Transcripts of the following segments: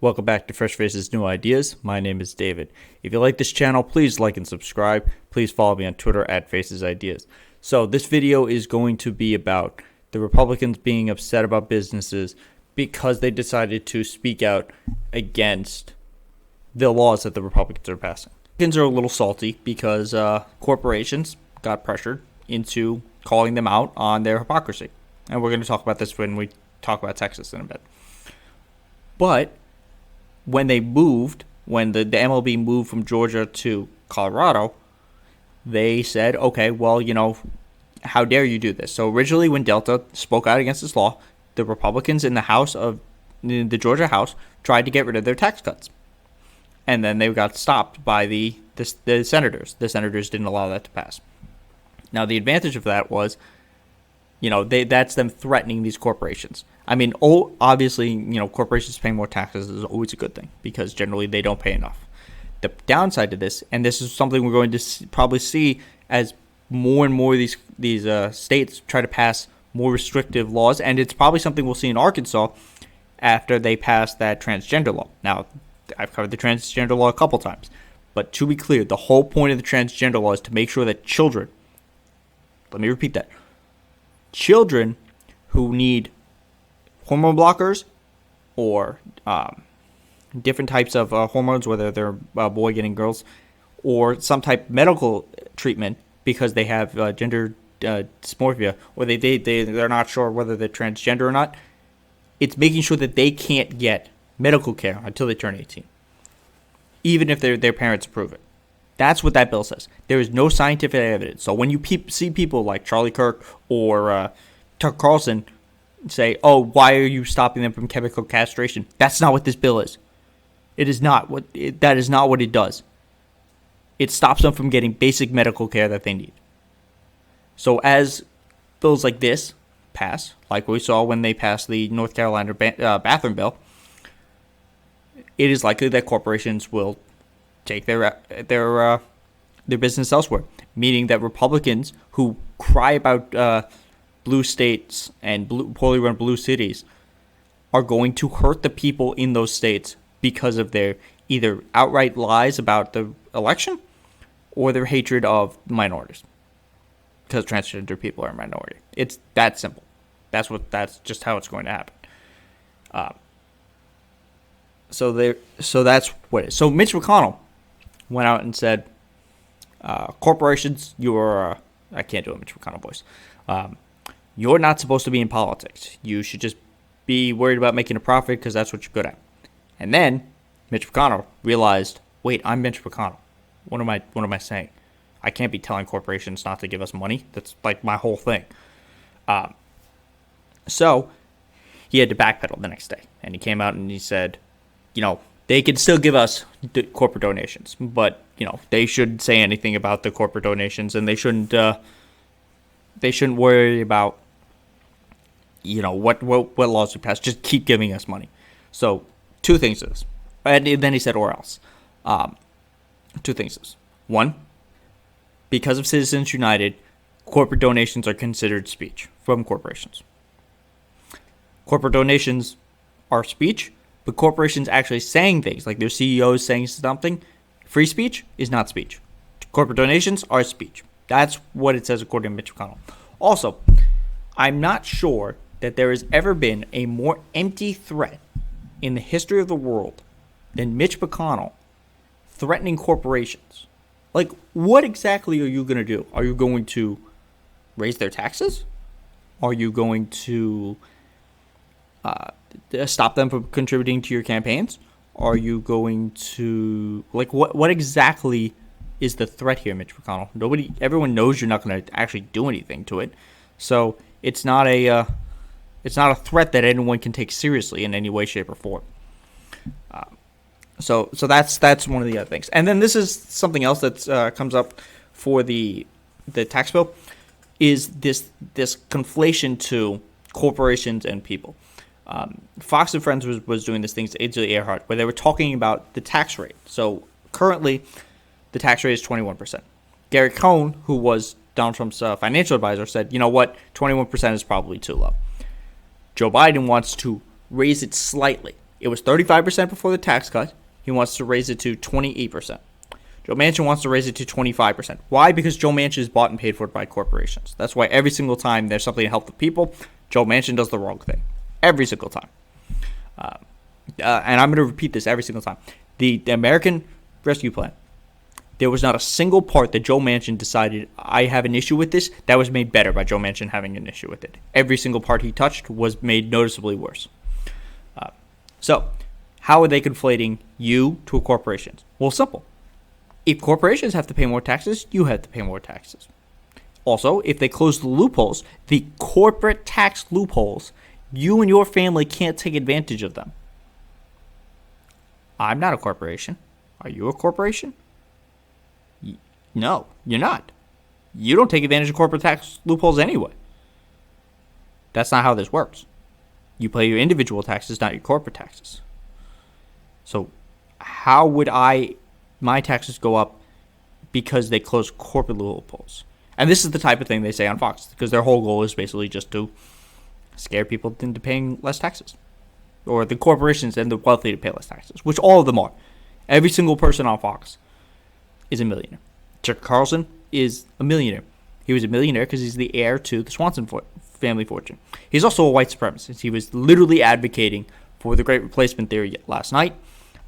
Welcome back to Fresh Faces New Ideas. My name is David. If you like this channel, please like and subscribe. Please follow me on Twitter at Faces Ideas. So this video is going to be about the Republicans being upset about businesses because they decided to speak out against the laws that the Republicans are passing. Republicans are a little salty because corporations got pressured into calling them out on their hypocrisy. And we're going to talk about this when we talk about Texas in a bit. But when the MLB moved from Georgia to Colorado, they said, okay, well, how dare you do this? So originally when Delta spoke out against this law, the Republicans in the Georgia House tried to get rid of their tax cuts. And then they got stopped by the senators. The senators didn't allow that to pass. Now, the advantage of that was, that's them threatening these corporations. I mean, obviously, corporations paying more taxes is always a good thing because generally they don't pay enough. The downside to this, and this is something we're going to probably see as more and more of these states try to pass more restrictive laws, and it's probably something we'll see in Arkansas after they pass that transgender law. Now, I've covered the transgender law a couple times, but to be clear, the whole point of the transgender law is to make sure that children, let me repeat that, children who need hormone blockers or different types of hormones, whether they're a boy getting girls, or some type of medical treatment because they have gender dysmorphia, or they're not sure whether they're transgender or not, it's making sure that they can't get medical care until they turn 18, even if their parents approve it. That's what that bill says. There is no scientific evidence. So when you see people like Charlie Kirk or Tucker Carlson say, oh, why are you stopping them from chemical castration? That's not what this bill is. It is not. That is not what it does. It stops them from getting basic medical care that they need. So as bills like this pass, like we saw when they passed the North Carolina bathroom bill, it is likely that corporations will take their business elsewhere, meaning that Republicans who cry about blue states and poorly run blue cities are going to hurt the people in those states because of their either outright lies about the election or their hatred of minorities, because transgender people are a minority. It's that simple. That's just how it's going to happen. So that's what it is. So Mitch McConnell went out and said, corporations, I can't do a Mitch McConnell voice. You're not supposed to be in politics. You should just be worried about making a profit because that's what you're good at. And then Mitch McConnell realized, wait, I'm Mitch McConnell. What am I saying? I can't be telling corporations not to give us money. That's like my whole thing. So he had to backpedal the next day. And he came out and he said, they can still give us corporate donations, but they shouldn't say anything about the corporate donations, and they shouldn't worry about what laws we pass. Just keep giving us money. So two things to this, and then he said, or else. Two things to this. One, because of Citizens United, corporate donations are considered speech from corporations. Corporate donations are speech. But corporations actually saying things, like their CEOs saying something, free speech is not speech. Corporate donations are speech. That's what it says according to Mitch McConnell. Also, I'm not sure that there has ever been a more empty threat in the history of the world than Mitch McConnell threatening corporations. Like, what exactly are you going to do? Are you going to raise their taxes? Are you going to stop them from contributing to your campaigns? Are you going to what exactly is the threat here, Mitch McConnell? Everyone knows you're not going to actually do anything to it, so it's not a threat that anyone can take seriously in any way, shape, or form. So that's one of the other things. And then this is something else that comes up for the tax bill, is this conflation to corporations and people. Fox and Friends was doing this thing to AJ Earhart where they were talking about the tax rate. So currently, the tax rate is 21%. Gary Cohn, who was Donald Trump's financial advisor, said, you know what, 21% is probably too low. Joe Biden wants to raise it slightly It was 35% before the tax cut. He wants to raise it to 28%. Joe Manchin wants to raise it to 25%. Why? Because Joe Manchin is bought and paid for by corporations. That's why every single time there's something to help the people, Joe Manchin does the wrong thing. Every single time. And I'm going to repeat this every single time. The American Rescue Plan, there was not a single part that Joe Manchin decided, I have an issue with this, that was made better by Joe Manchin having an issue with it. Every single part he touched was made noticeably worse. So, how are they conflating you to corporations? Well, simple. If corporations have to pay more taxes, you have to pay more taxes. Also, if they close the loopholes, the corporate tax loopholes, you and your family can't take advantage of them. I'm not a corporation. Are you a corporation? No, you're not. You don't take advantage of corporate tax loopholes anyway. That's not how this works. You pay your individual taxes, not your corporate taxes. So how would my taxes go up because they close corporate loopholes? And this is the type of thing they say on Fox, because their whole goal is basically just to scare people into paying less taxes. Or the corporations and the wealthy to pay less taxes, which all of them are. Every single person on Fox is a millionaire. Tucker Carlson is a millionaire. He was a millionaire because he's the heir to the Swanson family fortune. He's also a white supremacist. He was literally advocating for the Great Replacement theory last night.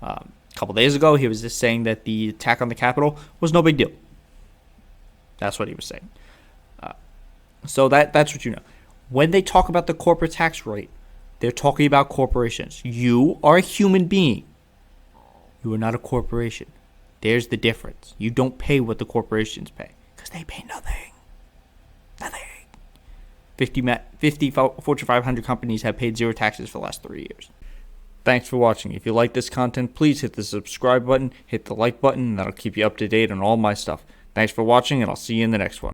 A couple days ago, he was just saying that the attack on the Capitol was no big deal. That's what he was saying. So that's what you know. When they talk about the corporate tax rate, they're talking about corporations. You are a human being. You are not a corporation. There's the difference. You don't pay what the corporations pay because they pay nothing. Nothing. 50 Fortune 500 companies have paid zero taxes for the last 3 years. Thanks for watching. If you like this content, please hit the subscribe button, hit the like button, and that'll keep you up to date on all my stuff. Thanks for watching, and I'll see you in the next one.